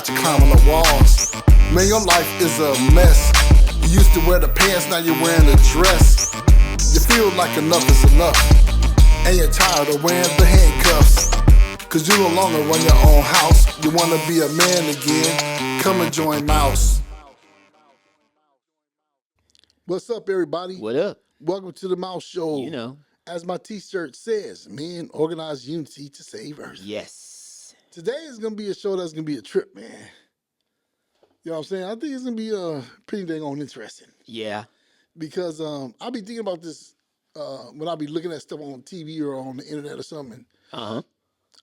got to climb on the walls. Man, your life is a mess. You used to wear the pants, now you're wearing a dress. You feel like enough is enough, and you're tired of wearing the handcuffs. Cause you no longer run your own house. You wanna be a man again, come and join Mouse. What's up, everybody? What up? Welcome to the Mouse Show. You know. As my t-shirt says, men organize unity to save Earth. Yes. Today is going to be a show that's going to be a trip, man. You know what I'm saying? I think it's going to be pretty dang on interesting. Yeah. Because I'll be thinking about this when I be looking at stuff on TV or on the internet or something. Uh-huh.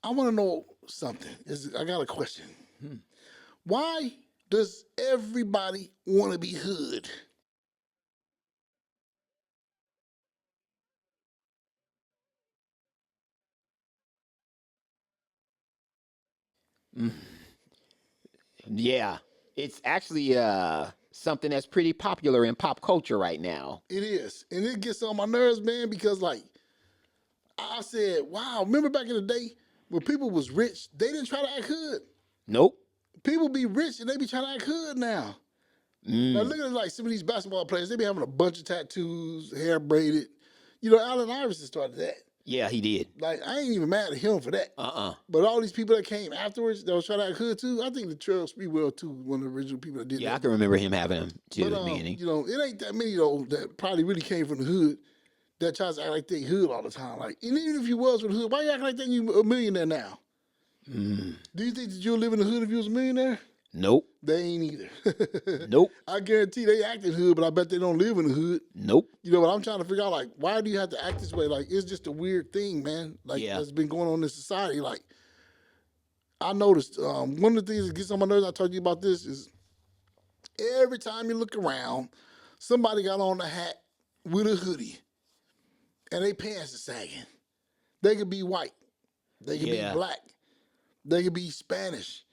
I want to know something. I got a question. Why does everybody want to be hood? Yeah. It's actually something that's pretty popular in pop culture right now. It is. And it gets on my nerves, man, because like I said, wow, remember back in the day when people was rich, they didn't try to act hood. Nope. People be rich and they be trying to act hood now. Now look at like some of these basketball players, they be having a bunch of tattoos, hair braided. You know, Allen Iverson started that. Yeah, he did. Like, I ain't even mad at him for that. Uh-uh. But all these people that came afterwards that was trying to act hood too, I think the Trail Speedwell too, one of the original people that did that. Yeah, I can remember him having them too But, at the beginning. you know, it ain't that many though that probably really came from the hood that tries to act like they hood all the time. Like, and even if you was from the hood, why you acting like that you a millionaire now? Do you think that you'll live in the hood if you was a millionaire? Nope. They ain't either. Nope. I guarantee they acting hood, but I bet they don't live in the hood. Nope. You know what I'm trying to figure out? Like, why do you have to act this way? Like, it's just a weird thing, man. Like, that's been going on in society. Like, I noticed one of the things that gets on my nerves, I told you about this, is every time you look around, somebody got on a hat with a hoodie, and they pants are sagging. They could be white. They could be black. They could be Spanish.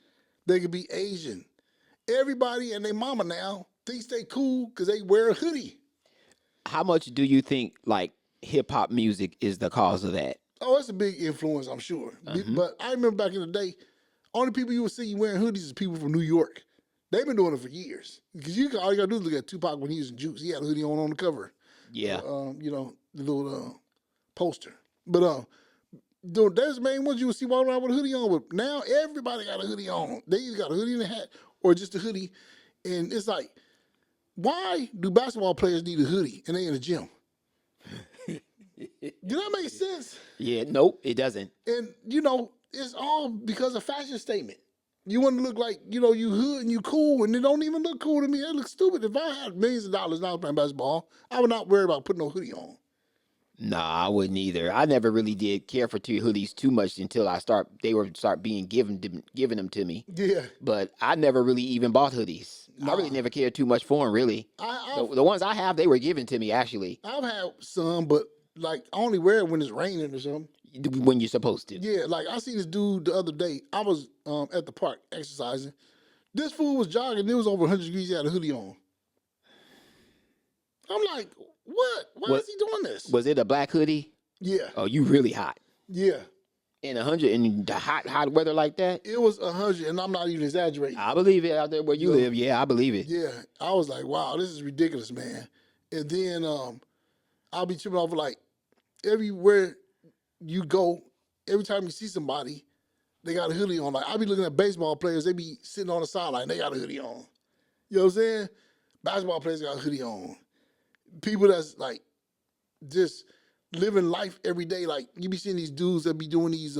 They could be Asian. Everybody and their mama now thinks they cool because they wear a hoodie. How much do you think, like, hip-hop music is the cause of that? Oh, it's a big influence, I'm sure. But I remember back in the day, only people you would see wearing hoodies is people from New York. They've been doing it for years. Because all you got to do is look at Tupac when he was in Juice. He had a hoodie on the cover. Yeah. You know, the little poster. But there's the main ones you would see walking around with a hoodie on. But now everybody got a hoodie on. They either got a hoodie and a hat or just a hoodie. And it's like, why do basketball players need a hoodie and they in the gym? Do that make sense? Yeah, nope, it doesn't. And, you know, it's all because of fashion statement. You want to look like, you know, you hood and you cool, and it don't even look cool to me. It looks stupid. If I had millions of dollars and I was playing basketball, I would not worry about putting no hoodie on. Nah, I wouldn't either. I never really did care for hoodies too much until they were being given them to me. Yeah. But I never really even bought hoodies. I really never cared too much for them, really. The ones I have, they were given to me, actually. I've had some, but, like, I only wear it when it's raining or something. When you're supposed to. Yeah, like, I seen this dude the other day. I was at the park exercising. This fool was jogging. It was over 100 degrees. He had a hoodie on. I'm like, what? Why is he doing this? Was it a black hoodie? Yeah. Oh, you really hot. Yeah. In 100 in the hot weather like that? It was 100, and I'm not even exaggerating. I believe it out there where you live. Yeah, I believe it. Yeah. I was like, wow, this is ridiculous, man. And then I'll be tripping off like everywhere you go, every time you see somebody, they got a hoodie on. Like, I'll be looking at baseball players, they be sitting on the sideline, they got a hoodie on. You know what I'm saying? Basketball players got a hoodie on. People that's like just living life every day. Like, you be seeing these dudes that be doing these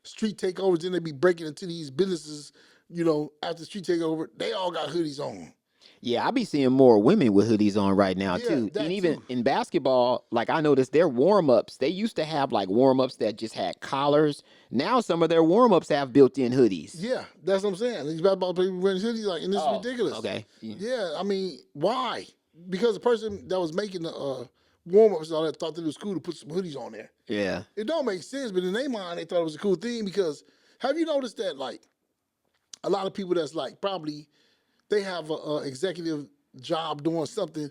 street takeovers, and they be breaking into these businesses, you know, after street takeover, they all got hoodies on. Yeah, I be seeing more women with hoodies on right now, too. And even in basketball, like, I noticed their warm-ups, they used to have, like, warm-ups that just had collars. Now some of their warm-ups have built-in hoodies. Yeah, that's what I'm saying. These basketball people wearing hoodies, like, and this is ridiculous. Okay. Yeah, I mean, why? Because the person that was making the warm-ups and all that thought that it was cool to put some hoodies on there. Yeah. It don't make sense, but in their mind, they thought it was a cool thing because have you noticed that, like, a lot of people that's, like, probably they have a executive job doing something.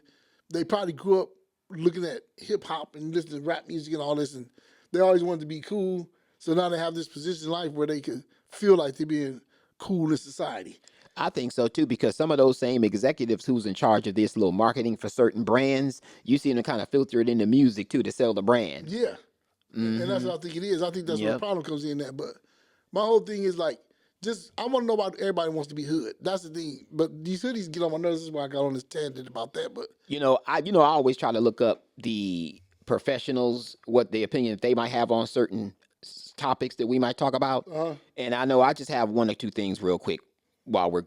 They probably grew up looking at hip-hop and listening to rap music and all this, and they always wanted to be cool. So now they have this position in life where they can feel like they're being cool in society. I think so too, because some of those same executives who's in charge of this little marketing for certain brands, you see them kind of filter it into music too to sell the brand. Yeah. And that's what I think it is. I think that's where the Yep. problem comes in that. But my whole thing is like, just I want to know about everybody wants to be hood. That's the thing. But these hoodies get on my nerves. This is why I got on this tangent about that. But I always try to look up the professionals, what the opinion they might have on certain topics that we might talk about. And I know I just have one or two things real quick while we're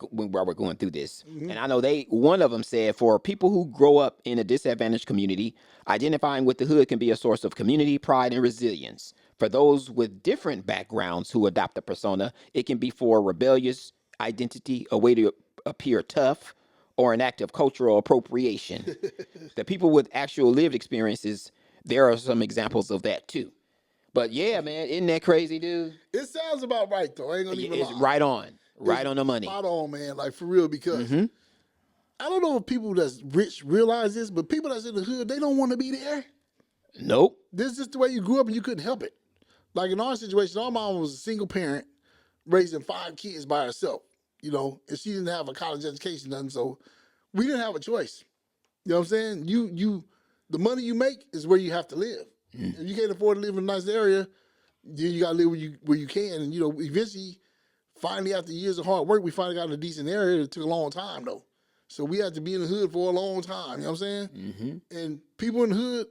going through this. And I know one of them said for people who grow up in a disadvantaged community, identifying with the hood can be a source of community pride and resilience. For those with different backgrounds who adopt the persona, it can be for rebellious identity, a way to appear tough, or an act of cultural appropriation. The people with actual lived experiences, there are some examples of that too. But yeah, man, isn't that crazy, dude? it sounds about right though. I ain't gonna even It's lie. right on the money. Spot on, man. Like for real, because I don't know if people that's rich realize this, but people that's in the hood, they don't want to be there. Nope. This is just the way you grew up and you couldn't help it. Like in our situation, our mom was a single parent raising 5 kids by herself, and she didn't have a college education, nothing. So we didn't have a choice. You know what I'm saying? The money you make is where you have to live. If you can't afford to live in a nice area, then you gotta live where you can. And eventually, finally after years of hard work, we finally got in a decent area. It took a long time though. So we had to be in the hood for a long time. You know what I'm saying? And people in the hood,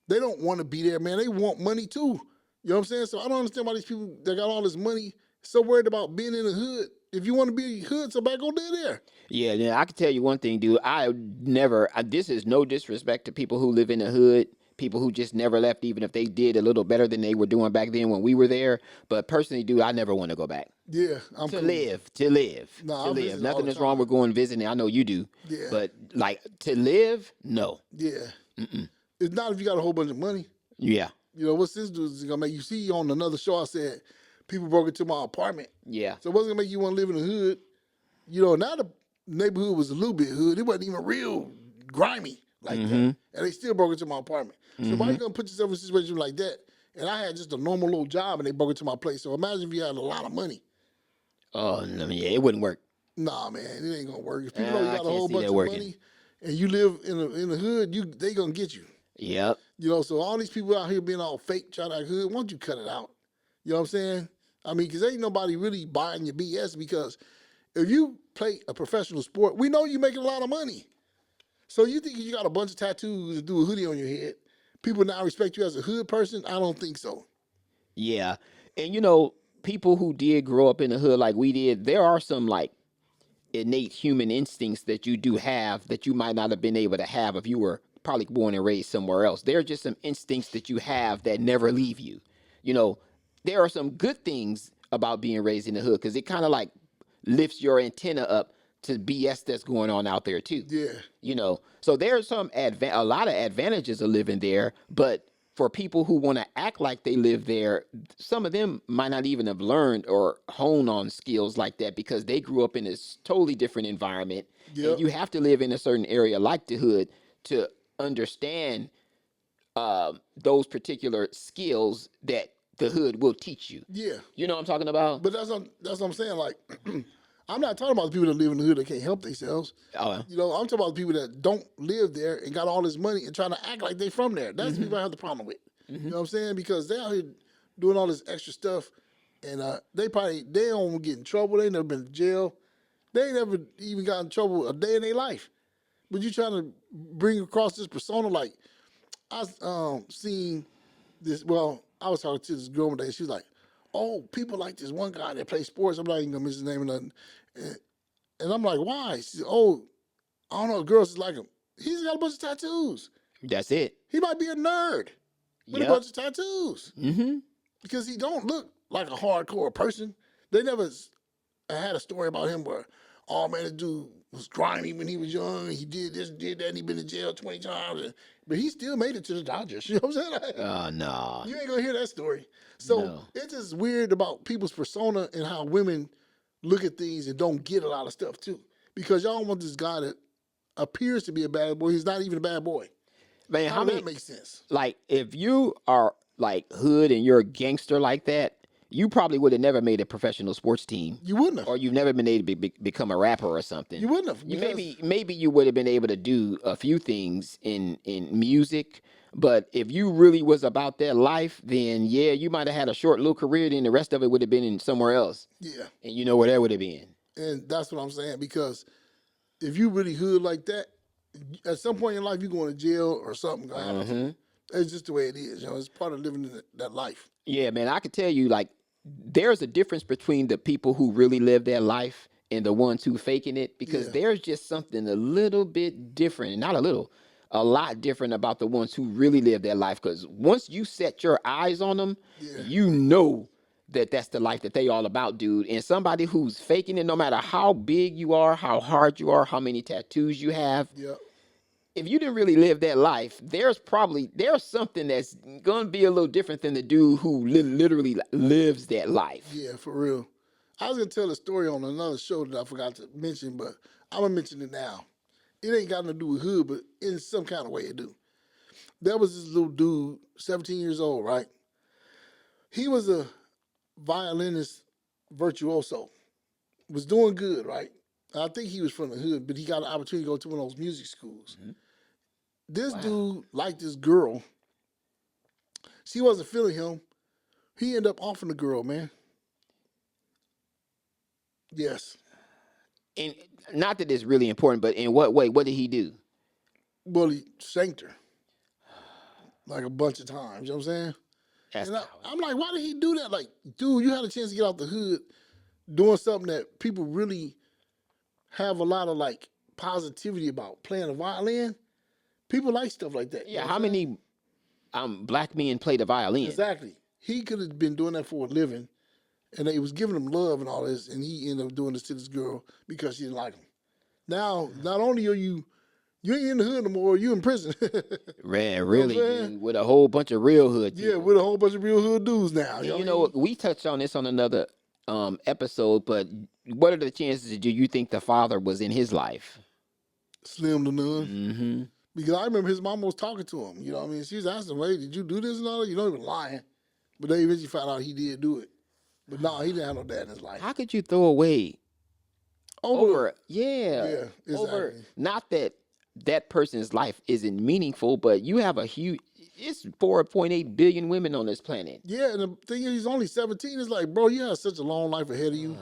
they don't want to be there, man. They want money too. You know what I'm saying? So I don't understand why these people that got all this money so worried about being in the hood. If you want to be hood, so back go there. Yeah, I can tell you one thing, dude. This is no disrespect to people who live in the hood, people who just never left, even if they did a little better than they were doing back then when we were there. But personally, dude, I never want to go back. Yeah, I'm To cool. live. Nah, To I live. visit all Nothing the is wrong time. with going visiting. I know you do. Yeah. But like to live, no. Yeah. It's not if you got a whole bunch of money. Yeah. What's this do is gonna make you see on another show. I said people broke into my apartment. Yeah. So what's gonna make you want to live in the hood? Now the neighborhood was a little bit hood. It wasn't even real grimy like that, and they still broke into my apartment. So why you gonna put yourself in a situation like that? And I had just a normal little job, and they broke into my place. So imagine if you had a lot of money. Oh, I mean, yeah, it wouldn't work. Nah, man, it ain't gonna work. If people know you I got a can't whole see bunch that of working. money and you live in the hood, they gonna get you. Yep. So all these people out here being all fake, trying to act hood, why don't you cut it out? You know what I'm saying? I mean, because ain't nobody really buying your BS, because if you play a professional sport, we know you're making a lot of money. So you think you got a bunch of tattoos and do a hoodie on your head, people now respect you as a hood person? I don't think so. Yeah. And people who did grow up in the hood like we did, there are some like innate human instincts that you do have that you might not have been able to have if you were probably born and raised somewhere else. There are just some instincts that you have that never leave you. There are some good things about being raised in the hood because it kind of like lifts your antenna up to BS that's going on out there too. Yeah. So there's a lot of advantages of living there, but for people who want to act like they live there, some of them might not even have learned or honed on skills like that because they grew up in this totally different environment. Yep. And you have to live in a certain area like the hood to understand those particular skills that the hood will teach you. Yeah. You know what I'm talking about? But that's what I'm saying. Like, I'm not talking about the people that live in the hood that can't help themselves. Oh, I'm talking about the people that don't live there and got all this money and trying to act like they from there. That's the people I have the problem with. You know what I'm saying? Because they out here doing all this extra stuff, and they don't get in trouble. They ain't never been to jail. They ain't never even got in trouble a day in their life. But you trying to bring across this persona like I seen this. Well, I was talking to this girl one day. She was like, "Oh, people like this one guy that plays sports. I'm not even gonna mention his name or nothing." And I'm like, "Why?" She said, "Oh, I don't know. Girls just like him. He's got a bunch of tattoos. that's it. He might be a nerd with a Yep. bunch of tattoos Mm-hmm. because he don't look like a hardcore person. They never had a story about him where, oh man, this dude was grimy when he was young. He did this, did that, and he been in jail 20 times. But he still made it to the Dodgers. You know what I'm saying? Oh, no. You ain't gonna hear that story. So No. it's just weird about people's persona and how women look at things and don't get a lot of stuff too. Because y'all want this guy that appears to be a bad boy. He's not even a bad boy. Man, How does that make sense? like, if you are like hood and you're a gangster like that, you probably would have never made a professional sports team. You wouldn't have. Or you've never been able to become a rapper or something. You wouldn't have. Maybe you would have been able to do a few things in music, but if you really was about that life, then yeah, you might have had a short little career. Then the rest of it would have been in somewhere else. Yeah. And you know where that would have been. And that's what I'm saying, because if you really hood like that, at some point in your life, you're going to jail or something going to happen to you. It's just the way it is. You know, it's part of living that life. Yeah, man, I could tell you, like, there's a difference between the people who really live their life and the ones who faking it, because there's just something a little bit different, not a little, a lot different about the ones who really live their life. Because once you set your eyes on them, you know that that's the life that they all about, dude. And somebody who's faking it, no matter how big you are, how hard you are, how many tattoos you have, if you didn't really live that life, there's something that's gonna be a little different than the dude who literally lives that life. Yeah, for real. I was gonna tell a story on another show that I forgot to mention, but I'm gonna mention it now. It ain't got nothing to do with hood, but in some kind of way it do. There was this little dude, 17 years old, right? He was a violinist virtuoso. Was doing good, right? I think he was from the hood, but he got an opportunity to go to one of those music schools. This dude liked this girl. She wasn't feeling him. He ended up offing the girl, man. Yes. And not that it's really important, but in what way? What did he do? Well, he shanked her like a bunch of times. You know what I'm saying? And I'm like, why did he do that? Like, dude, you had a chance to get out the hood doing something that people really have a lot of like positivity about, playing the violin. People like stuff like that. Yeah, how many black men play the violin? Exactly. He could have been doing that for a living, and they was giving him love and all this, and he ended up doing this to this girl because she didn't like him. Now, not only are you ain't in the hood no more, you in prison. Really, dude, with a whole bunch of real hood people. Yeah, with a whole bunch of real hood dudes now. You know, we touched on this on another episode, but what are the chances do you think the father was in his life? Slim to none. Because I remember his mom was talking to him. You know what I mean? She was asking him, hey, did you do this and all that? You know, he was lying. But they eventually found out he did do it. But no, he didn't have no dad in his life. How could you throw away over exactly. over, not that person's life isn't meaningful, but you have a huge, it's 4.8 billion women on this planet. Yeah, and the thing is, he's only 17. It's like, bro, you have such a long life ahead of you.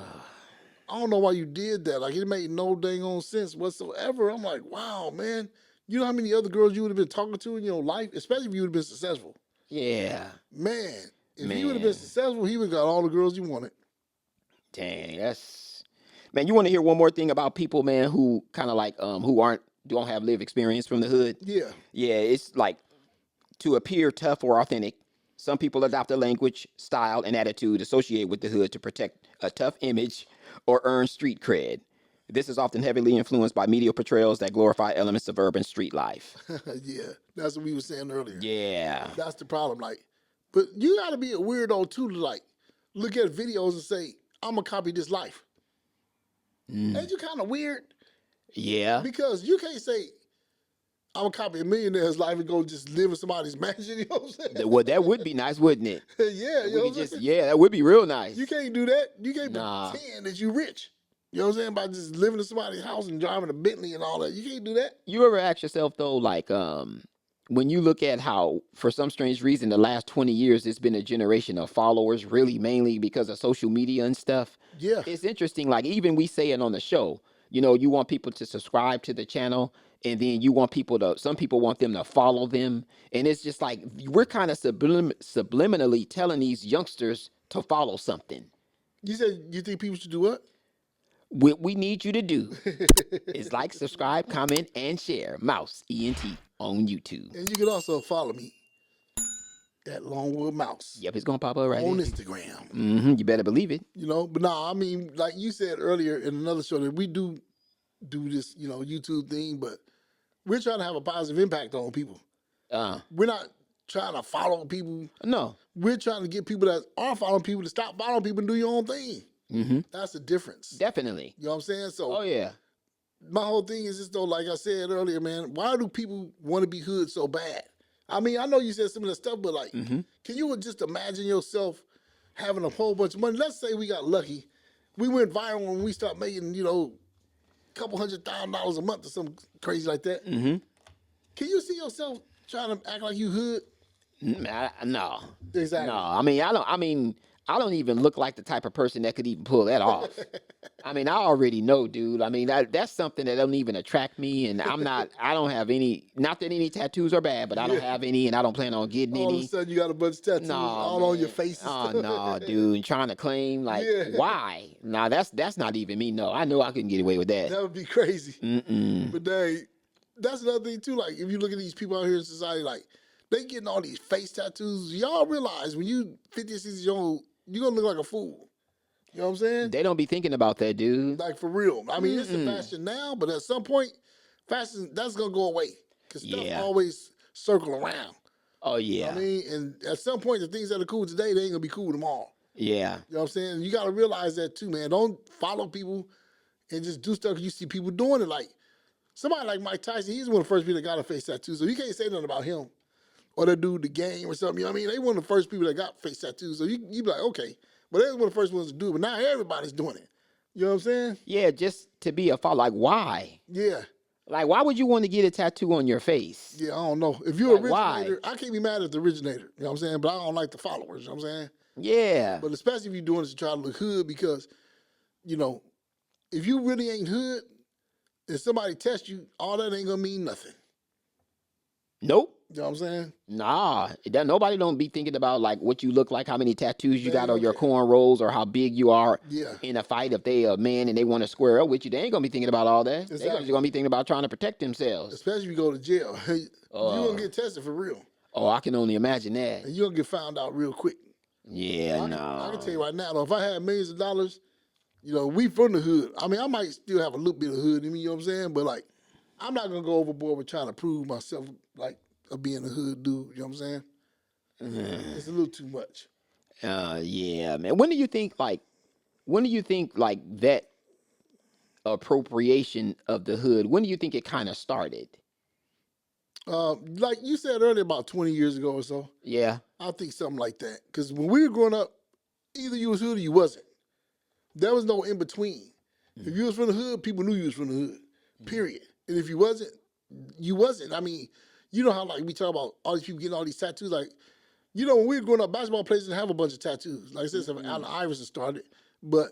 I don't know why you did that. Like, it made no dang on sense whatsoever. I'm like, wow, man. You know how many other girls you would have been talking to in your life, especially if you would have been successful. Yeah. Man, if he would have been successful, he would have got all the girls you wanted. Dang, man, you want to hear one more thing about people, man, who kind of like, who don't have lived experience from the hood? Yeah. Yeah, it's like, to appear tough or authentic, some people adopt a language, style, and attitude associated with the hood to protect a tough image or earn street cred. This is often heavily influenced by media portrayals that glorify elements of urban street life. Yeah, that's what we were saying earlier. Yeah. That's the problem. Like, but you got to be a weirdo too to like look at videos and say, I'm going to copy this life. Ain't you kind of weird? Yeah. Because you can't say, I'm going to copy a millionaire's life and go just live in somebody's mansion. You know what I'm saying? Well, that would be nice, wouldn't it? Yeah. You know what I'm saying? That would be real nice. You can't do that. You can't pretend that you rich. You know what I'm saying? By just living in somebody's house and driving a Bentley and all that. You can't do that. You ever ask yourself, though, like, when you look at how, for some strange reason, the last 20 years, it's been a generation of followers, really mainly because of social media and stuff. Yeah. It's interesting. Like, even we say it on the show, you know, you want people to subscribe to the channel, and then you want some people want them to follow them. And it's just like, we're kind of subliminally telling these youngsters to follow something. You said you think people should do what? What we need you to do is like, subscribe, comment, and share. Mouse ENT on YouTube. And you can also follow me at Longwood Mouse. Yep, it's gonna pop up right on there. Instagram. You better believe it. You know, but I mean, like you said earlier in another show, that we do this, you know, YouTube thing, but we're trying to have a positive impact on people. We're not trying to follow people. No. We're trying to get people that are following people to stop following people and do your own thing. That's the difference. Definitely. You know what I'm saying? So, oh yeah. My whole thing is just though, like I said earlier, man, why do people want to be hood so bad? I mean, I know you said some of that stuff, but like, can you just imagine yourself having a whole bunch of money. Let's say we got lucky. We went viral when we start making, couple $100,000 a month or something crazy like that. Mm-hmm. Can you see yourself trying to act like you hood? No. Exactly. No. I don't even look like the type of person that could even pull that off. I already know, dude. That's something that don't even attract me, and I don't have any, not that any tattoos are bad, but I don't have any, and I don't plan on getting any. All of a sudden, you got a bunch of tattoos all on your face. Oh, no, dude. Trying to claim, why? Nah, that's not even me. No, I know I couldn't get away with that. That would be crazy. Mm-mm. But that's another thing, too. Like, if you look at these people out here in society, like, they getting all these face tattoos. Y'all realize when you 50 or 60 years old, you're going to look like a fool. You know what I'm saying? They don't be thinking about that, dude. Like, for real. It's a fashion now, but at some point, fashion, that's going to go away. Because stuff always circle around. Oh, yeah. And at some point, the things that are cool today, they ain't going to be cool tomorrow. Yeah. You know what I'm saying? You got to realize that, too, man. Don't follow people and just do stuff because you see people doing it. Like, somebody like Mike Tyson, he's one of the first people that got a face tattoo, so you can't say nothing about him. Or that dude, The Game or something. You know what I mean? They one of the first people that got face tattoos. So you be like, okay. But they was one of the first ones to do it. But now everybody's doing it. You know what I'm saying? Yeah, just to be a follower. Like, why? Yeah. Like, why would you want to get a tattoo on your face? Yeah, I don't know. If you're like, originator, why? I can't be mad at the originator. You know what I'm saying? But I don't like the followers. You know what I'm saying? Yeah. But especially if you're doing this to try to look hood because, if you really ain't hood, if somebody tests you, all that ain't going to mean nothing. Nope. You know what I'm saying? Nah, nobody don't be thinking about like what you look like, how many tattoos you got on your cornrows, or how big you are in a fight. If they a man and they want to square up with you, they ain't gonna be thinking about all that. Exactly. They're just gonna be thinking about trying to protect themselves. Especially if you go to jail, you're gonna get tested for real. Oh, I can only imagine that. And you're gonna get found out real quick. Yeah, I can tell you right now, though, if I had millions of dollars, we from the hood. I might still have a little bit of hood in me. You know what I'm saying? But like, I'm not gonna go overboard with trying to prove myself like. Of being a hood dude, you know what I'm saying? It's a little too much. Yeah, man. When do you think that appropriation of the hood, when do you think it kind of started? Like you said earlier, about 20 years ago or so. Yeah. I think something like that. Because when we were growing up, either you was hood or you wasn't. There was no in between. If you was from the hood, people knew you was from the hood. Period. And if you wasn't, you wasn't. You know how like we talk about all these people getting all these tattoos. Like, when we were growing up, basketball players didn't have a bunch of tattoos. Like I said, Allen Iverson started, but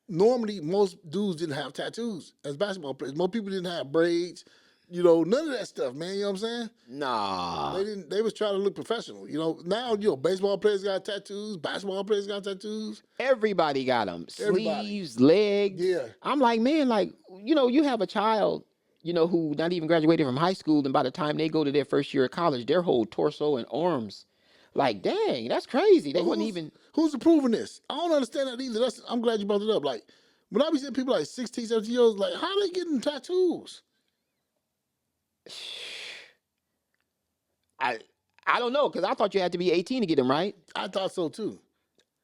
normally most dudes didn't have tattoos as basketball players. Most people didn't have braids. None of that stuff, man. You know what I'm saying? Nah. They didn't. They was trying to look professional. Now baseball players got tattoos. Basketball players got tattoos. Everybody got them. Sleeves, legs. Yeah. I'm like, man, you have a child. Who not even graduated from high school, and by the time they go to their first year of college, their whole torso and arms, like, dang, that's crazy. They wouldn't even. Who's approving this? I don't understand that either. I'm glad you brought it up. Like, when I be seeing people like 16, 17 years old, like, how are they getting tattoos? I don't know, because I thought you had to be 18 to get them, right? I thought so, too.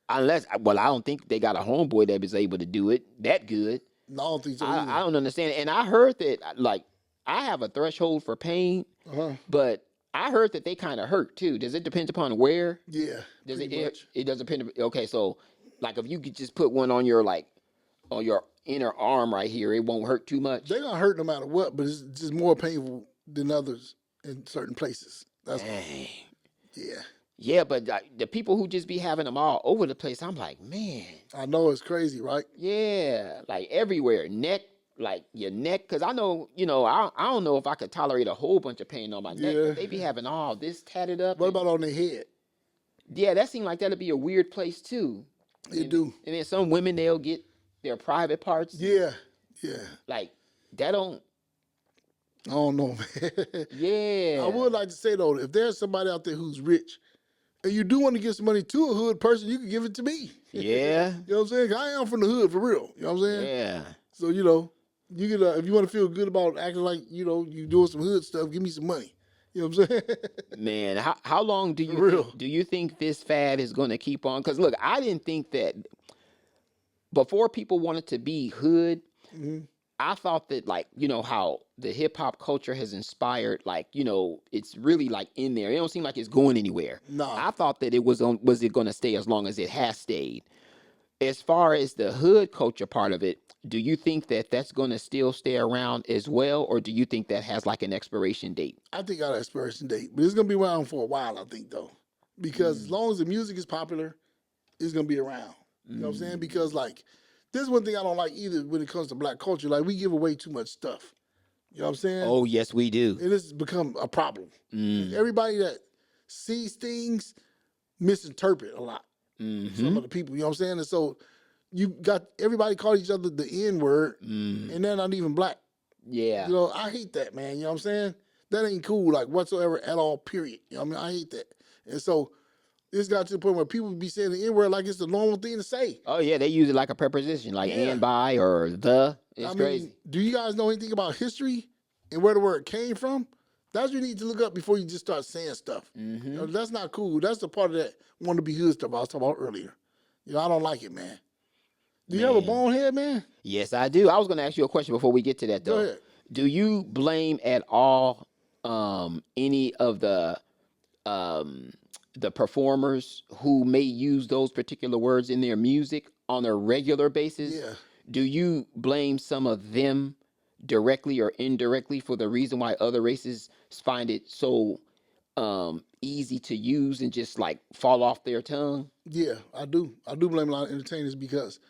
I don't think they got a homeboy that was able to do it that good. No, I don't think so I don't understand. And I heard that, like, I have a threshold for pain, but I heard that they kind of hurt, too. Does it depend upon where? Yeah, It does depend. Okay, so, like, if you could just put one on your, on your inner arm right here, it won't hurt too much? They're going to hurt no matter what, but it's just more painful than others in certain places. That's Dang. Yeah. Yeah, but the people who just be having them all over the place, I'm like, man. I know, it's crazy, right? Yeah, like everywhere. Neck, like your neck. Because I know, I don't know if I could tolerate a whole bunch of pain on my neck. Yeah. But they be having all this tatted up. What about on their head? Yeah, that seemed like that'd be a weird place, too. It do. And then some women, they'll get their private parts. Yeah. Like, that don't. I don't know, man. Yeah. I would like to say, though, if there's somebody out there who's rich, and you do want to give some money to a hood person, you can give it to me. Yeah. You know what I'm saying? I am from the hood for real. You know what I'm saying? Yeah. So, you can, if you want to feel good about acting like, you doing some hood stuff, give me some money. You know what I'm saying? Man, how long do you think this fad is going to keep on? Because, look, I didn't think that before people wanted to be hood, I thought that, like, how the hip hop culture has inspired, like, it's really like in there. It don't seem like it's going anywhere. Nah, I thought that was it going to stay as long as it has stayed. As far as the hood culture part of it, do you think that that's going to still stay around as well, or do you think that has like an expiration date? I think got an expiration date, but it's gonna be around for a while. I think though, because as long as the music is popular, it's gonna be around. You know what I'm saying? Because like, this is one thing I don't like either when it comes to black culture. Like we give away too much stuff. You know what I'm saying? Oh, yes, we do. And it's become a problem. Everybody that sees things misinterpret a lot. Some of the people, you know what I'm saying? And so you got everybody call each other the N word, and they're not even black. Yeah. You know, I hate that, man. You know what I'm saying? That ain't cool, like whatsoever at all, period. You know what I mean? I hate that. And so it's got to the point where people be saying the N word like it's the normal thing to say. Oh, yeah, they use it like a preposition, like Yeah. and, by, or the. It's I mean, crazy. do you guys know anything about history and where the word came from? That's what you need to look up before you just start saying stuff. You know, that's not cool. That's the part of that want to be hood stuff I was talking about earlier. You know, I don't like it, man. Do you have a bonehead, man? Yes, I do. I was going to ask you a question before we get to that, though. Go ahead. Do you blame at all any of the performers who may use those particular words in their music on a regular basis? Yeah. Do you blame some of them directly or indirectly for the reason why other races find it so easy to use and just like fall off their tongue? Yeah, I do. I do blame a lot of entertainers because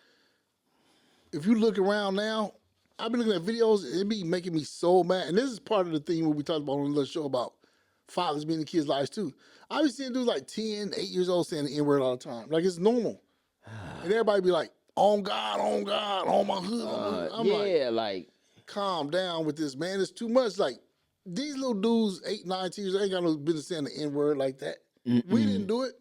if you look around now, I've been looking at videos, it be making me so mad. And this is part of the thing what we talked about on the little show about fathers being in kids' lives too. I be seeing dudes like 10, 8 years old saying the N-word all the time. Like it's normal. And everybody be like, on God, on my hood. I'm like calm down with this, man. It's too much. Like, these little dudes, 8, 9, 10 years, ain't got no business saying the N-word like that. We didn't do it.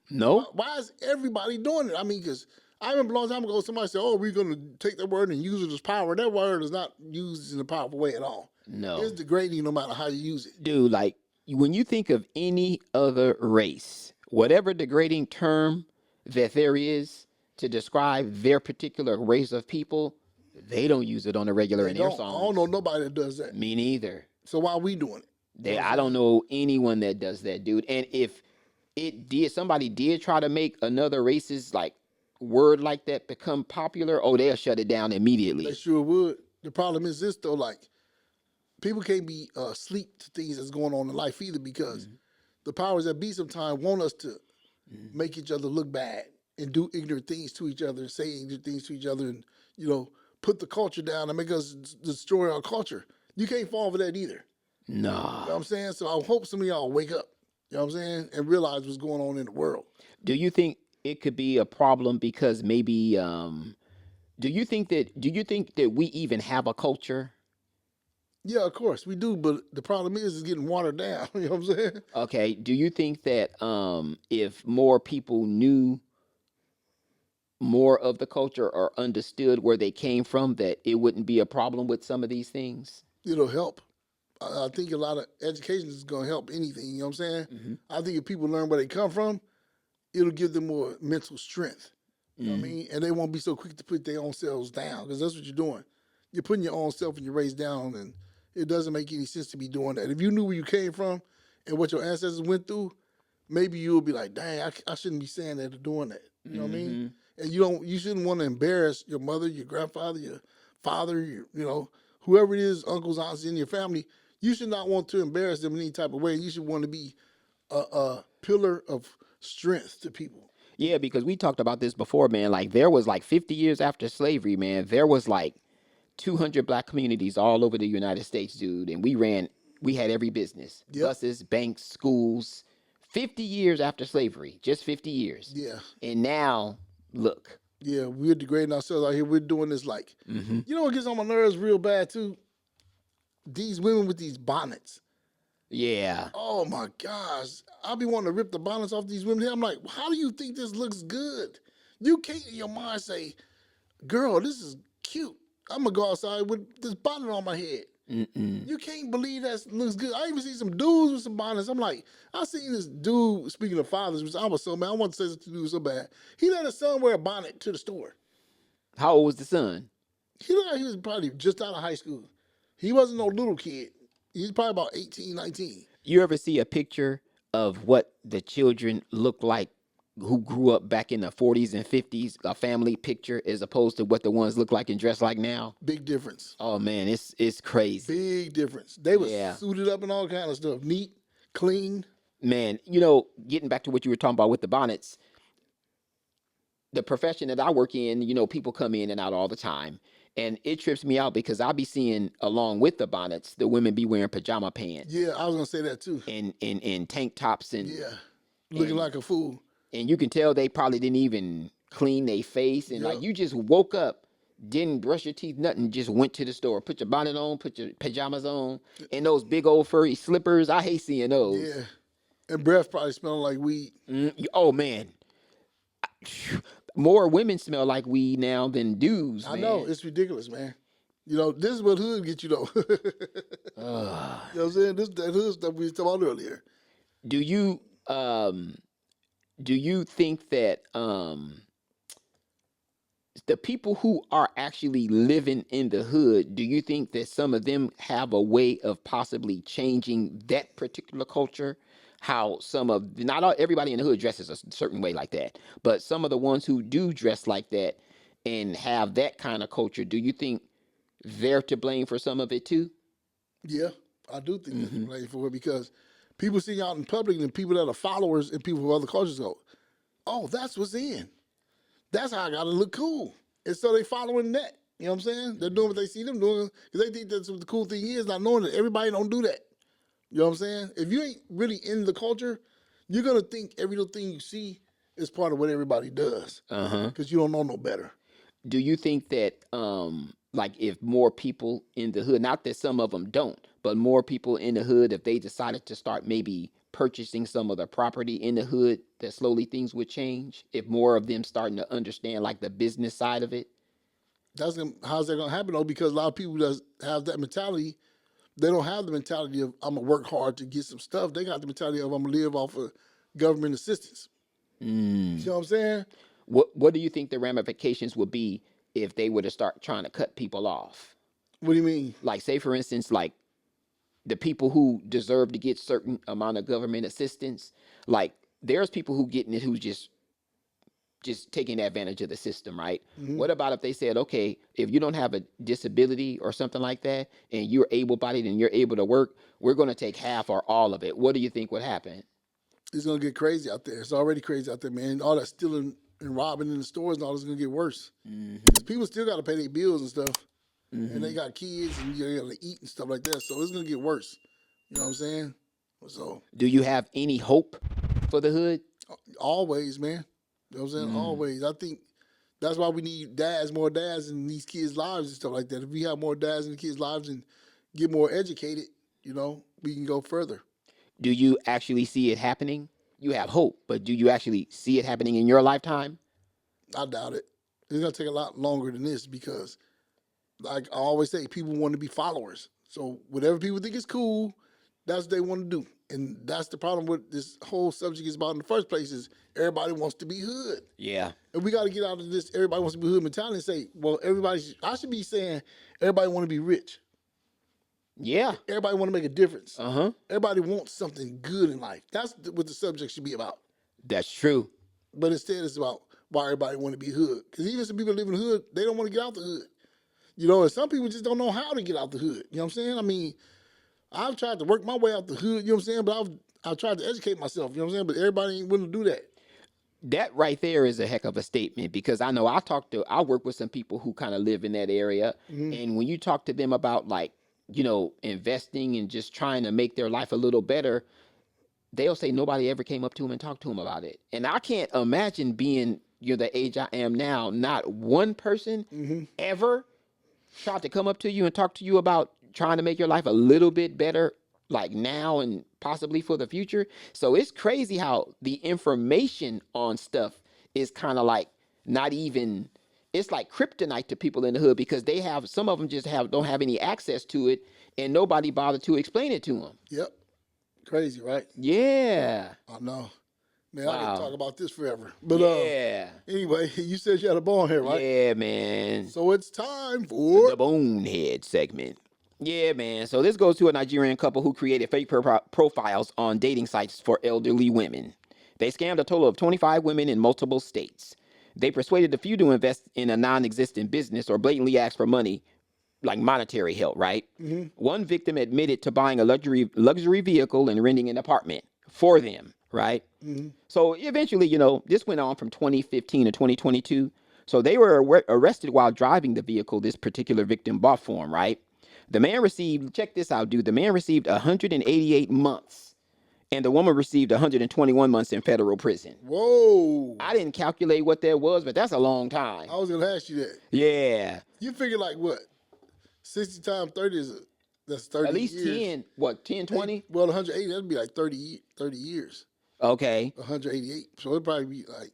no. Why is everybody doing it? I mean, because I remember a long time ago, somebody said, oh, we're going to take that word and use it as power. That word is not used in a powerful way at all. No. It's degrading no matter how you use it. Dude, like when you think of any other race, whatever degrading term that there is to describe their particular race of people, they don't use it on a regular in their songs. I don't know nobody that does that. Me neither. So why are we doing it? I don't know anyone that does that, dude. And if somebody did try to make another race's like word like that become popular, oh, they'll shut it down immediately. They sure would. The problem is this though, like people can't be asleep to things that's going on in life either because the powers that be sometimes want us to make each other look bad and do ignorant things to each other and say ignorant things to each other and, you know, put the culture down and make us destroy our culture. You can't fall for that either. No. You know what I'm saying? So I hope some of y'all wake up, you know what I'm saying, and realize what's going on in the world. Do you think it could be a problem because maybe do you think that we even have a culture? Yeah, of course we do, but the problem is it's getting watered down. You know what I'm saying? Okay. Do you think that if more people knew more of the culture or understood where they came from, that it wouldn't be a problem with some of these things? It'll help. I think a lot of education is going to help anything. You know what I'm saying? I think if people learn where they come from, it'll give them more mental strength. You know what I mean? And they won't be so quick to put their own selves down because that's what you're doing. You're putting your own self and your race down, and it doesn't make any sense to be doing that. If you knew where you came from and what your ancestors went through, maybe you'll be like, dang, I shouldn't be saying that or doing that. You know what I mean? And you shouldn't want to embarrass your mother, your grandfather, your father, you know, whoever it is, uncles, aunts in your family. You should not want to embarrass them in any type of way. You should want to be a pillar of strength to people. Yeah, because we talked about this before, man. Like there was like 50 years after slavery, man, there was like 200 black communities all over the United States, dude. And we had every business, buses, banks, schools. 50 years after slavery, just 50 years. Yeah. And now, look. Yeah, we're degrading ourselves out here. We're doing this like, you know what gets on my nerves real bad too? These women with these bonnets. Yeah. Oh my gosh. I'll be wanting to rip the bonnets off these women. I'm like, how do you think this looks good? You can't in your mind say, girl, this is cute. I'm going to go outside with this bonnet on my head. You can't believe that looks good. I even see some dudes with some bonnets. I'm like, I seen this dude, speaking of fathers, which I was so mad. I want to say this to dude so bad. He let his son wear a bonnet to the store. How old was the son? He looked like he was probably just out of high school. He wasn't no little kid. He's probably about 18, 19. You ever see a picture of what the children look like who grew up back in the 40s and 50s, a family picture, as opposed to what the ones look like and dress like now? Big difference. Oh man, it's crazy. Big difference. They was Yeah. suited up and all kind of stuff. Neat, clean. Man, getting back to what you were talking about with the bonnets, the profession that I work in, people come in and out all the time. And it trips me out because I'll be seeing, along with the bonnets, the women be wearing pajama pants. Yeah, I was gonna say that too. And tank tops and Yeah, looking like a fool. And you can tell they probably didn't even clean their face. And like, you just woke up, didn't brush your teeth, nothing, just went to the store, put your bonnet on, put your pajamas on, and those big old furry slippers. I hate seeing those. Yeah, and breath probably smelling like weed. Oh man, more women smell like weed now than dudes. I know, it's ridiculous, man. This is what hood get you though. You know what I'm saying? This that hood stuff we was talking about earlier. Do you think that the people who are actually living in the hood, do you think that some of them have a way of possibly changing that particular culture? How not everybody in the hood dresses a certain way like that, but some of the ones who do dress like that and have that kind of culture, do you think they're to blame for some of it too? Yeah, I do think they're to blame for it because people see you out in public and people that are followers and people from other cultures go, oh, that's what's in. That's how I got to look cool. And so they following that. You know what I'm saying? They're doing what they see them doing because they think that's what the cool thing is, not knowing that everybody don't do that. You know what I'm saying? If you ain't really in the culture, you're going to think every little thing you see is part of what everybody does. Because you don't know no better. Do you think that, like, if more people in the hood, not that some of them don't, but more people in the hood, if they decided to start maybe purchasing some of the property in the hood, that slowly things would change? If more of them starting to understand, like, the business side of it? How's that going to happen, though? Because a lot of people that have that mentality, they don't have the mentality of, I'm going to work hard to get some stuff. They got the mentality of, I'm going to live off of government assistance. You know what I'm saying? What do you think the ramifications would be if they were to start trying to cut people off? What do you mean? Like, say, for instance, like, the people who deserve to get certain amount of government assistance, like, there's people who getting it who's just taking advantage of the system, right? What about if they said, okay, if you don't have a disability or something like that, and you're able-bodied and you're able to work, we're going to take half or all of it. What do you think would happen? It's going to get crazy out there. It's already crazy out there, man. All that stealing and robbing in the stores and all this is going to get worse. Because people still got to pay their bills and stuff. And they got kids and you got to eat and stuff like that. So it's going to get worse. You know what I'm saying? So, do you have any hope for the hood? Always, man. You know what I'm saying? Always. I think that's why we need more dads in these kids' lives and stuff like that. If we have more dads in the kids' lives and get more educated, we can go further. Do you actually see it happening? You have hope, but do you actually see it happening in your lifetime? I doubt it. It's going to take a lot longer than this because, like I always say, people want to be followers. So whatever people think is cool, that's what they want to do. And that's the problem with this whole subject is about in the first place is everybody wants to be hood. Yeah. And we got to get out of this everybody wants to be hood mentality and say, well, I should be saying everybody want to be rich. Yeah. Everybody want to make a difference. Everybody wants something good in life. That's what the subject should be about. That's true. But instead it's about why everybody want to be hood. Because even some people live in the hood, they don't want to get out the hood. And some people just don't know how to get out the hood. You know what I'm saying? I mean, I've tried to work my way out the hood, you know what I'm saying? But I've tried to educate myself, you know what I'm saying? But everybody ain't willing to do that. That right there is a heck of a statement because I know I work with some people who kind of live in that area. And when you talk to them about like, investing and just trying to make their life a little better, they'll say nobody ever came up to them and talked to them about it. And I can't imagine being, the age I am now, not one person ever tried to come up to you and talk to you about trying to make your life a little bit better, like now and possibly for the future. So it's crazy how the information on stuff is kind of like not even, it's like kryptonite to people in the hood because some of them just don't have any access to it and nobody bothered to explain it to them. Yep. Crazy, right? Yeah. I know. Man, I could Wow. talk about this forever. But Yeah. anyway, you said you had a bone here, right? Yeah, man. So it's time for The bonehead segment. Yeah, man. So this goes to a Nigerian couple who created fake profiles on dating sites for elderly women. They scammed a total of 25 women in multiple states. They persuaded a few to invest in a non-existent business or blatantly ask for money, like monetary help, right? Mm-hmm. One victim admitted to buying a luxury vehicle and renting an apartment for them, right? Mm-hmm. So eventually, this went on from 2015 to 2022. So they were arrested while driving the vehicle this particular victim bought for him, right? The man received, check this out, dude. The man received 188 months, and the woman received 121 months in federal prison. Whoa. I didn't calculate what that was, but that's a long time. I was going to ask you that. Yeah. You figure like what? 60 times 30 that's 30 At least years. 10, what, 10, 20? Well, 180, that'd be like 30 years. Okay. 188. So it'd probably be like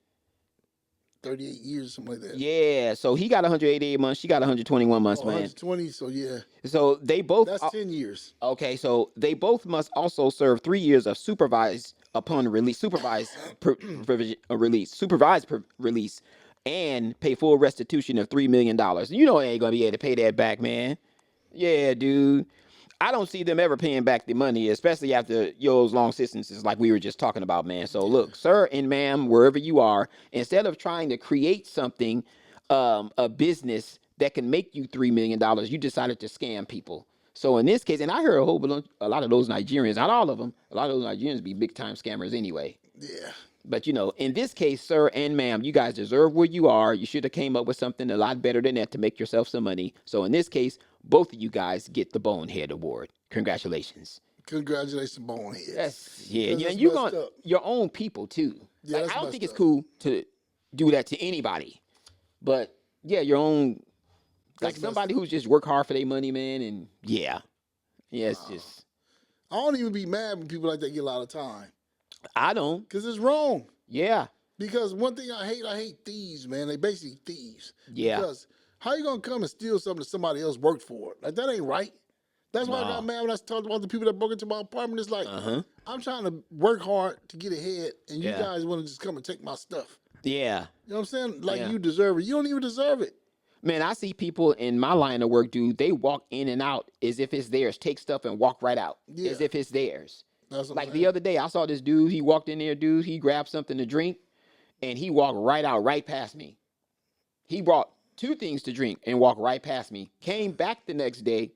38 years or something like that. Yeah. So he got 188 months. She got 121 months, man. 120, so yeah. So they both. That's 10 years. Okay. So they both must also serve 3 years of supervised release, and pay full restitution of $3 million. You know they ain't gonna be able to pay that back, man. Yeah, dude. I don't see them ever paying back the money, especially after those long sentences like we were just talking about, man. So look, sir and ma'am, wherever you are, instead of trying to create something, a business that can make you $3 million, you decided to scam people. So in this case, and I heard a lot of those Nigerians, not all of them, a lot of those Nigerians be big time scammers anyway. Yeah. But in this case, sir and ma'am, you guys deserve where you are. You should have came up with something a lot better than that to make yourself some money. So in this case, both of you guys get the Bonehead Award. Congratulations. Congratulations, Bonehead. That's and you're going your own people too. Yeah, I don't think it's cool to do that to anybody. But yeah, your own, like somebody who's just work hard for their money, man, and yeah, it's just. I don't even be mad when people like that get a lot of time. I don't. Because it's wrong. Yeah. Because one thing I hate thieves, man. They basically thieves. Yeah. Because how you going to come and steal something that somebody else worked for? Like, that ain't right. That's why I got mad when I talked about the people that broke into my apartment. It's like, I'm trying to work hard to get ahead, and you guys want to just come and take my stuff. Yeah. You know what I'm saying? Like, you deserve it. You don't even deserve it. Man, I see people in my line of work, dude, they walk in and out as if it's theirs. Take stuff and walk right out as if it's theirs. That's like the other day, I saw this dude. He walked in there, dude. He grabbed something to drink, and he walked right out, right past me. He brought 2 things to drink and walked right past me. Came back the next day,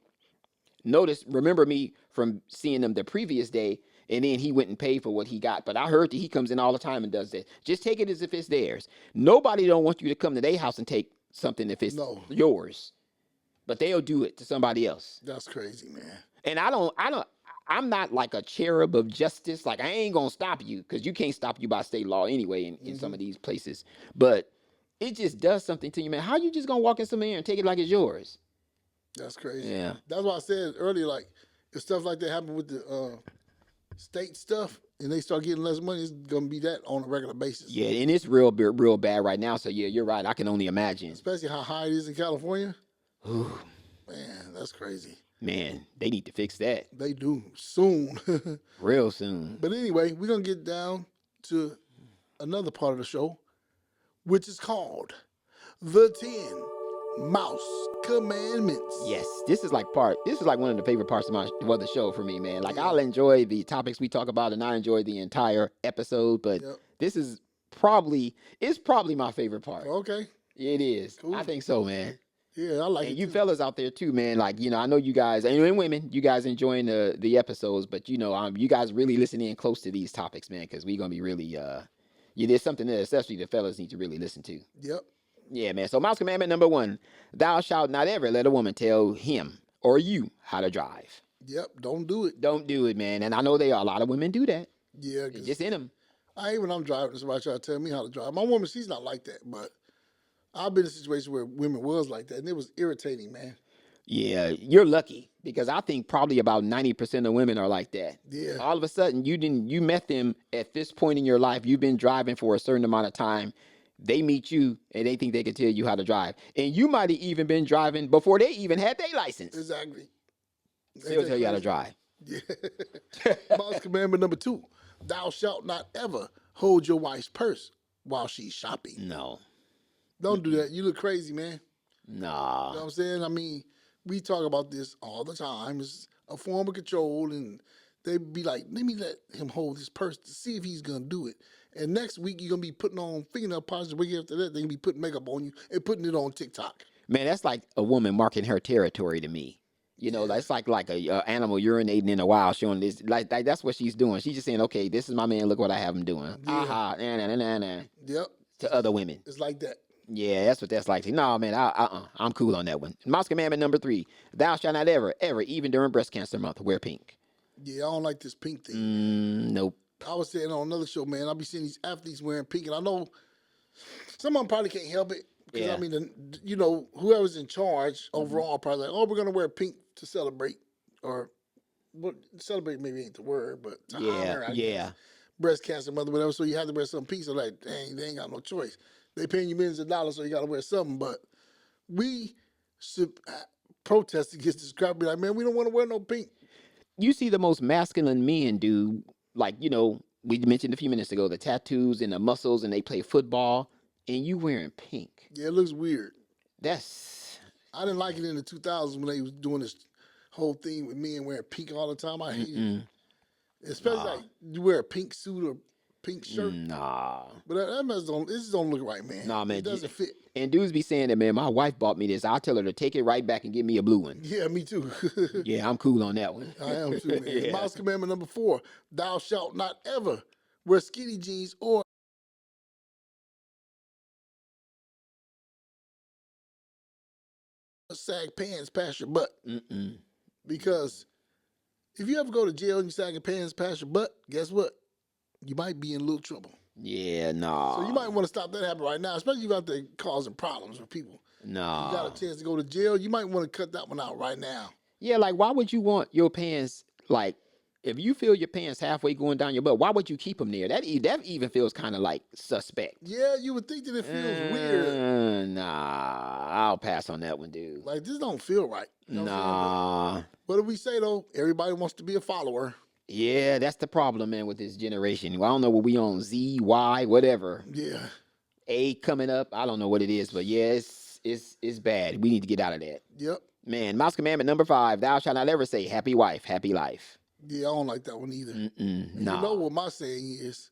remember me from seeing him the previous day, and then he went and paid for what he got. But I heard that he comes in all the time and does that. Just take it as if it's theirs. Nobody don't want you to come to their house and take something if it's yours, but they'll do it to somebody else. That's crazy, man. And I'm not like a cherub of justice. Like, I ain't gonna stop you, because you can't stop you by state law anyway in some of these places. But it just does something to you, man. How you just gonna walk in somewhere and take it like it's yours? That's crazy. Yeah. That's why I said earlier, like, if stuff like that happen with the state stuff and they start getting less money, it's gonna be that on a regular basis. Yeah, and it's real bad right now. So yeah, you're right. I can only imagine. Especially how high it is in California. Ooh. Man, that's crazy. Man, they need to fix that. They do soon. Real soon. But anyway, we're gonna get down to another part of the show, which is called the 10 Mouse Commandments. Yes, this is like one of the favorite parts of the show for me, man. Like, I'll enjoy the topics we talk about, and I enjoy the entire episode, but this is probably my favorite part. Okay. It is. Cool. I think so, man. Yeah, I like it. And you too. fellas out there too, man. Like, I know you guys, and women, you guys enjoying the episodes, but you guys really listen in close to these topics, man, because we're gonna be really there's something that especially the fellas need to really listen to. Yep. Yeah, man. So mouse commandment number 1, thou shalt not ever let a woman tell him or you how to drive. Yep, don't do it. Don't do it, man. And I know a lot of women do that. Yeah. It's just in them. I hate when I'm driving, somebody try to tell me how to drive. My woman, she's not like that, but I've been in a situation where women was like that, and it was irritating, man. Yeah, you're lucky, because I think probably about 90% of women are like that. Yeah. All of a sudden, you met them at this point in your life. You've been driving for a certain amount of time. They meet you, and they think they can tell you how to drive. And you might have even been driving before they even had their license. Exactly. They'll tell you how to drive. Yeah. Mouse commandment number 2, thou shalt not ever hold your wife's purse while she's shopping. No. Don't do that. You look crazy, man. Nah. You know what I'm saying? I mean, we talk about this all the time. It's a form of control, and they be like, let me let him hold his purse to see if he's going to do it. And next week, you're going to be putting on fingernail polish. The week after that, they're going to be putting makeup on you and putting it on TikTok. Man, that's like a woman marking her territory to me. You know, that's like a animal urinating in the wild, showing this. Like that's what she's doing. She's just saying, okay, this is my man. Look what I have him doing. Yeah. Aha, nah. Yep. To other women. It's like that. Yeah, that's what that's like. No, man, I'm cool on that one. Mouse commandment number 3: Thou shalt not ever, even during breast cancer month, wear pink. Yeah, I don't like this pink thing. Nope. I was saying on another show, man, I'll be seeing these athletes wearing pink, and I know some of them probably can't help it. Because, Yeah. I mean, whoever's in charge overall probably like, oh, we're going to wear pink to celebrate. Or, well, celebrate maybe ain't the word, but to honor, I guess, breast cancer month or whatever. So you have to wear some pink. So, like, dang, they ain't got no choice. They paying you millions of dollars, so you got to wear something. But we should protest against this crap. Be like, man, we don't want to wear no pink. You see the most masculine men do, like, we mentioned a few minutes ago, the tattoos and the muscles, and they play football, and you wearing pink. Yeah, it looks weird. I didn't like it in the 2000s when they was doing this whole thing with men wearing pink all the time. I hated it. Especially like you wear a pink suit or pink shirt. Nah. But that mess this don't look right, man. Nah, man. It doesn't fit. And dudes be saying that, man, my wife bought me this. I'll tell her to take it right back and give me a blue one. Yeah, me too. Yeah, I'm cool on that one. I am too, man. Yeah. Mouse commandment number 4, thou shalt not ever wear skinny jeans or sag pants past your butt. Because if you ever go to jail and you sagging pants past your butt, guess what? You might be in a little trouble. Yeah, nah. So you might want to stop that happening right now, especially if you're out there causing problems for people. Nah. You got a chance to go to jail, you might want to cut that one out right now. Yeah, like, why would you want your pants, like, if you feel your pants halfway going down your butt, why would you keep them there? That even feels kind of like suspect. Yeah, you would think that it feels weird. Nah, I'll pass on that one, dude. Like, this don't feel right. You know nah. What do we say, though? Everybody wants to be a follower. Yeah, that's the problem, man, with this generation. Well, I don't know what we on, Z, Y, whatever. Yeah. A coming up. I don't know what it is, but yeah, it's bad. We need to get out of that. Yep. Man, Mouse commandment number 5, thou shalt not ever say happy wife, happy life. Yeah, I don't like that one either. Nah. You know what my saying is?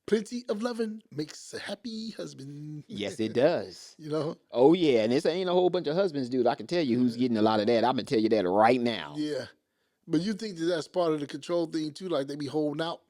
Plenty of loving makes a happy husband. Yes, it does. You know? Oh, yeah, and this ain't a whole bunch of husbands, dude. I can tell you who's getting a lot of that. I'm going to tell you that right now. Yeah. But you think that that's part of the control thing, too? Like, they be holding out?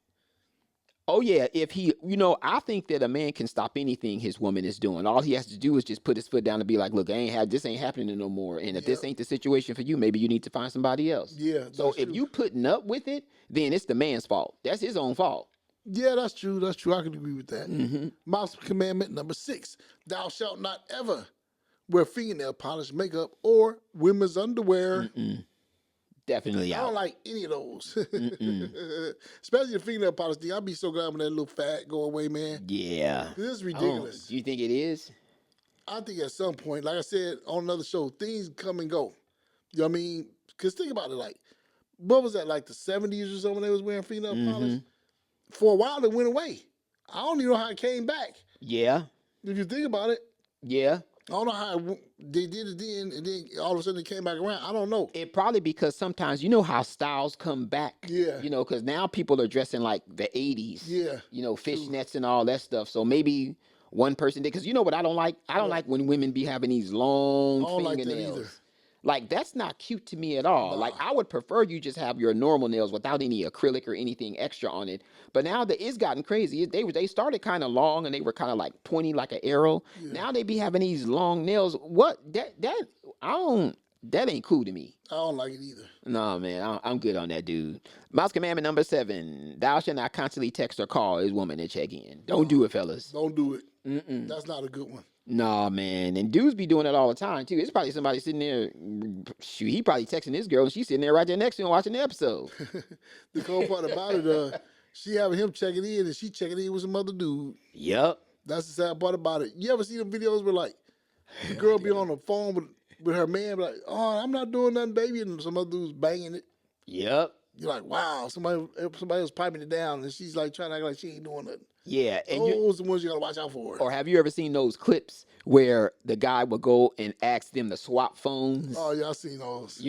Oh, yeah. If he, I think that a man can stop anything his woman is doing. All he has to do is just put his foot down and be like, look, this ain't happening no more. And if this ain't the situation for you, maybe you need to find somebody else. Yeah. So if you putting up with it, then it's the man's fault. That's his own fault. Yeah, that's true. That's true. I can agree with that. Mouse commandment number 6, thou shalt not ever wear fingernail polish, makeup, or women's underwear. Definitely out. I don't like any of those. Especially the fingernail polish thing. I'd be so glad when that little fat go away, man. Yeah. This is ridiculous. Do you think it is? I think at some point, like I said on another show, things come and go. You know what I mean? Because think about it, like, what was that, like the 70s or something when they was wearing fingernail polish? For a while, it went away. I don't even know how it came back. Yeah. If you think about it. Yeah. I don't know how they did it then, and then all of a sudden it came back around. I don't know. It probably because sometimes, you know how styles come back? Yeah. Because now people are dressing like the 80s. Yeah. Fishnets and all that stuff. So maybe one person did. Because you know what I don't like? I don't like when women be having these long fingernails. Like that either. Like, that's not cute to me at all. Nah. Like, I would prefer you just have your normal nails without any acrylic or anything extra on it. But now that it's gotten crazy. They started kind of long and they were kind of like pointy like an arrow. Yeah. Now they be having these long nails. What? That ain't cool to me. I don't like it either. No, man. I'm good on that, dude. Mouse commandment number 7, thou shalt not constantly text or call his woman to check in. Don't do it, fellas. Don't do it. That's not a good one. Nah, man. And dudes be doing it all the time, too. It's probably somebody sitting there. Shoot, he probably texting this girl, and she's sitting there right there next to him watching the episode. The cool part about it, she having him checking in, and she checking in with some other dude. Yep. That's the sad part about it. You ever see them videos where, like, the girl be on the phone with her man, like, oh, I'm not doing nothing, baby, and some other dude's banging it? Yep. you're like, wow, somebody was piping it down, and she's like trying to act like she ain't doing nothing. Yeah, and Those are the ones you gotta watch out for. Or have you ever seen those clips where the guy would go and ask them to swap phones? Oh yeah, I seen those.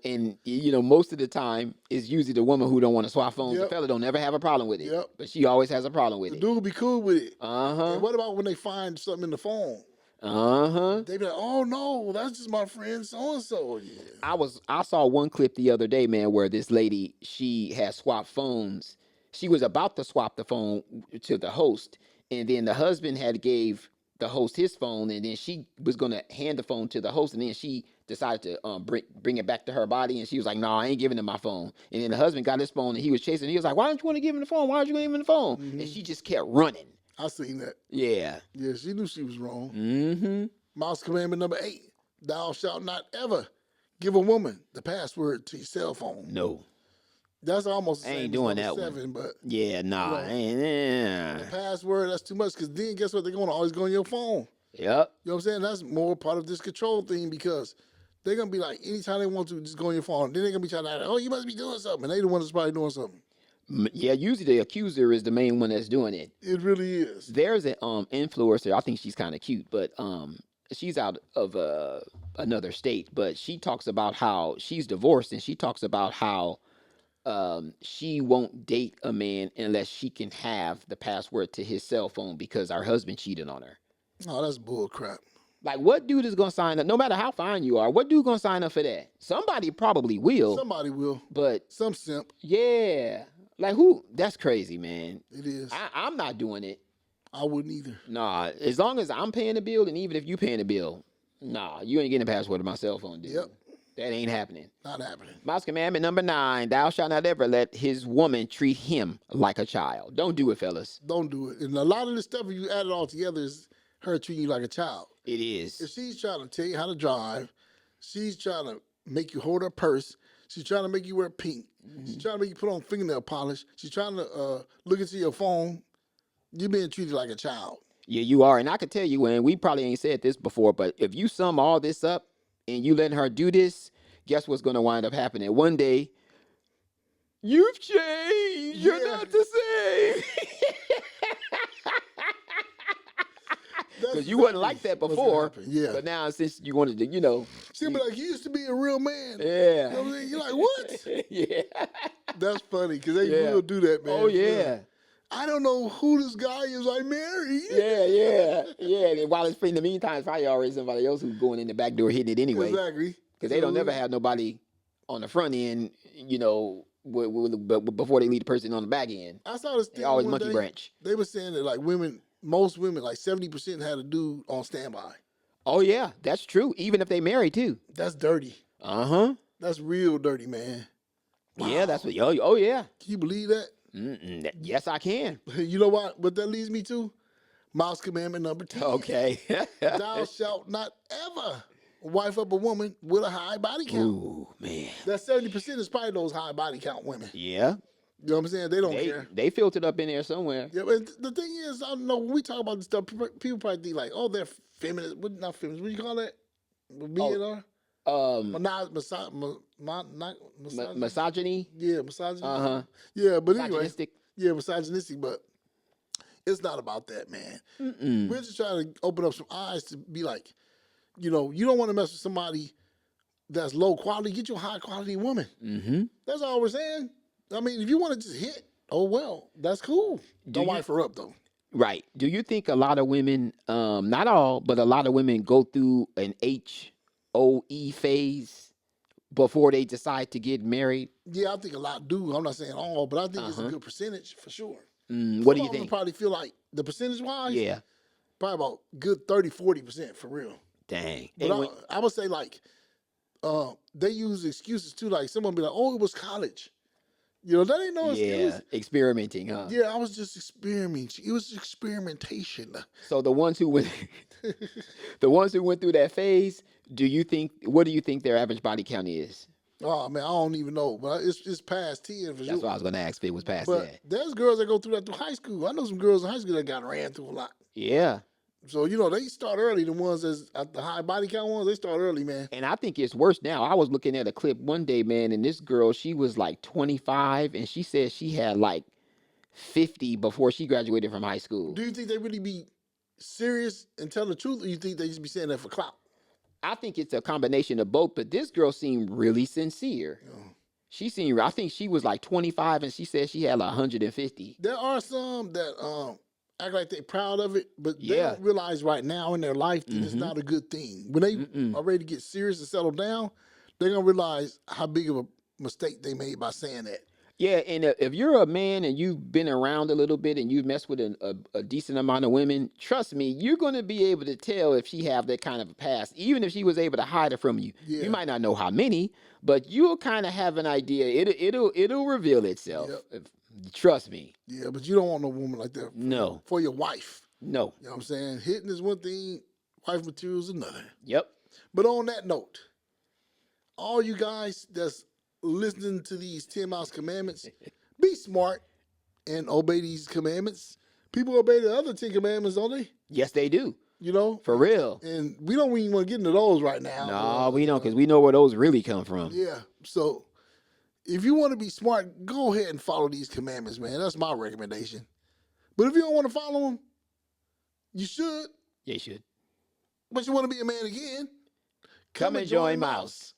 And most of the time it's usually the woman who don't want to swap phones. Yep. The fella don't ever have a problem with it. Yep. But she always has a problem with The it. dude be cool with it. Uh-huh. And what about when they find something in the phone? Uh-huh. They be like, oh no, that's just my friend so and so. Yeah. I saw one clip the other day, man, where this lady, she had swapped phones. She was about to swap the phone to the host, and then the husband had gave the host his phone, and then she was gonna hand the phone to the host, and then she decided to bring it back to her body, and she was like, "No, I ain't giving him my phone." And then the husband got his phone, and he was chasing. He was like, "Why don't you want to give him the phone? Why aren't you going to give him the phone?" Mm-hmm. And she just kept running. I seen that. Yeah. Yeah, she knew she was wrong. Mm-hmm. Mouse commandment number 8: Thou shalt not ever give a woman the password to your cell phone. No. That's almost the I same ain't as doing number that 7, one. but Yeah, nah. the password, that's too much, because then guess what? They're going to always go on your phone. Yep. You know what I'm saying? That's more part of this control thing, because they're going to be like, anytime they want to, just go on your phone. Then they're going to be trying to, oh, you must be doing something. And they the one that's probably doing something. Yeah, usually the accuser is the main one that's doing it. It really is. There's an influencer. I think she's kind of cute, but she's out of another state. But she talks about how she's divorced, and she talks about how she won't date a man unless she can have the password to his cell phone because her husband cheated on her. Oh, that's bull crap. Like, what dude is gonna sign up? No matter how fine you are, what dude gonna sign up for that? Somebody probably will. Somebody will. But some simp. Yeah. Like, who? That's crazy, man. It is. I'm not doing it. I wouldn't either. Nah, as long as I'm paying the bill, and even if you paying the bill, nah, you ain't getting a password to my cell phone, dude. Yep. That ain't happening. Not happening. Mouse commandment number 9, thou shalt not ever let his woman treat him like a child. Don't do it, fellas. Don't do it. And a lot of this stuff, if you add it all together, is her treating you like a child. It is. If she's trying to tell you how to drive, she's trying to make you hold her purse, she's trying to make you wear pink, she's trying to make you put on fingernail polish, she's trying to look into your phone, you're being treated like a child. Yeah, you are. And I can tell you, and we probably ain't said this before, but if you sum all this up and you letting her do this, guess what's going to wind up happening? One day, you've changed. You're not the same. Because you wasn't like that before. Yeah. But now, since you wanted to, she'll be like, you used to be a real man. Yeah. You know what I'm saying? You're like, what? Yeah. That's funny, because they will do that, man. Oh, yeah. I don't know who this guy is I married. Yeah. And while it's free, in the meantime, it's probably already somebody else who's going in the back door hitting it anyway. Exactly. Because they don't never have nobody on the front end, before they leave the person on the back end. I saw this thing. They always monkey branch. They were saying that, like, most women, like 70% had a dude on standby. Oh, yeah, that's true. Even if they married, too. That's dirty. Uh-huh. That's real dirty, man. Wow. Yeah, that's what, oh, yeah. Can you believe that? Yes, I can. You know what that leads me to? Mouse commandment number 10. Okay. Thou shalt not ever wife up a woman with a high body count. Ooh, man. That 70% is probably those high body count women. Yeah. You know what I'm saying? They don't care. They filtered up in there somewhere. Yeah, but the thing is, I don't know, when we talk about this stuff, people probably think like, oh, they're feminist. Not feminist. What do you call that? Misogyny. Yeah, misogyny. Uh-huh. Yeah, but anyway. Misogynistic. Yeah, misogynistic, but it's not about that, man. We're just trying to open up some eyes to be like, you don't want to mess with somebody that's low quality. Get you a high quality woman. Mm-hmm. That's all we're saying. I mean, if you want to just hit, oh well, that's cool. Don't wife her up though. Right. Do you think a lot of women, not all, but a lot of women go through an HOE phase before they decide to get married? Yeah, I think a lot do. I'm not saying all, but I think it's a good percentage for sure. What do you think? Probably feel like the percentage wise, yeah, probably about good 30-40% for real. Dang. But I would say like they use excuses too. Like someone be like, "Oh, it was college." That ain't no excuse. Yeah, experimenting, huh? Yeah, I was just experimenting. It was experimentation. So the ones who went, through that phase, what do you think their average body count is? Oh man, I don't even know, but it's past 10 for sure. That's what I was gonna ask if it was past but that. There's girls that go through that through high school. I know some girls in high school that got ran through a lot. Yeah. So, you know, they start early. The ones that's at the high body count ones, they start early, man. And I think it's worse now. I was looking at a clip one day, man, and this girl, she was like 25, and she said she had like 50 before she graduated from high school. Do you think they really be serious and tell the truth, or you think they just be saying that for clout? I think it's a combination of both, but this girl seemed really sincere. I think she was like 25, and she said she had like 150. There are some that act like they're proud of it, but they don't realize right now in their life that it's not a good thing. When they are ready to get serious and settle down, they're going to realize how big of a mistake they made by saying that. Yeah, and if you're a man and you've been around a little bit and you've messed with a decent amount of women, trust me, you're going to be able to tell if she have that kind of a past. Even if she was able to hide it from you. Yeah. You might not know how many, but you'll kind of have an idea. It'll reveal itself. Trust me. Yeah, but you don't want no woman like that. No. For your wife. No. You know what I'm saying? Hitting is one thing, wife material is another. Yep. But on that note, all you guys that's listening to these 10 miles commandments, be smart and obey these commandments. People obey the other 10 commandments, don't they? Yes, they do. You know? For real. And we don't even want to get into those right now. No, we don't, because we know where those really come from. Yeah. So if you want to be smart, go ahead and follow these commandments, man. That's my recommendation. But if you don't want to follow them, you should. Yeah, you should. But you want to be a man again, Come and join Mouse.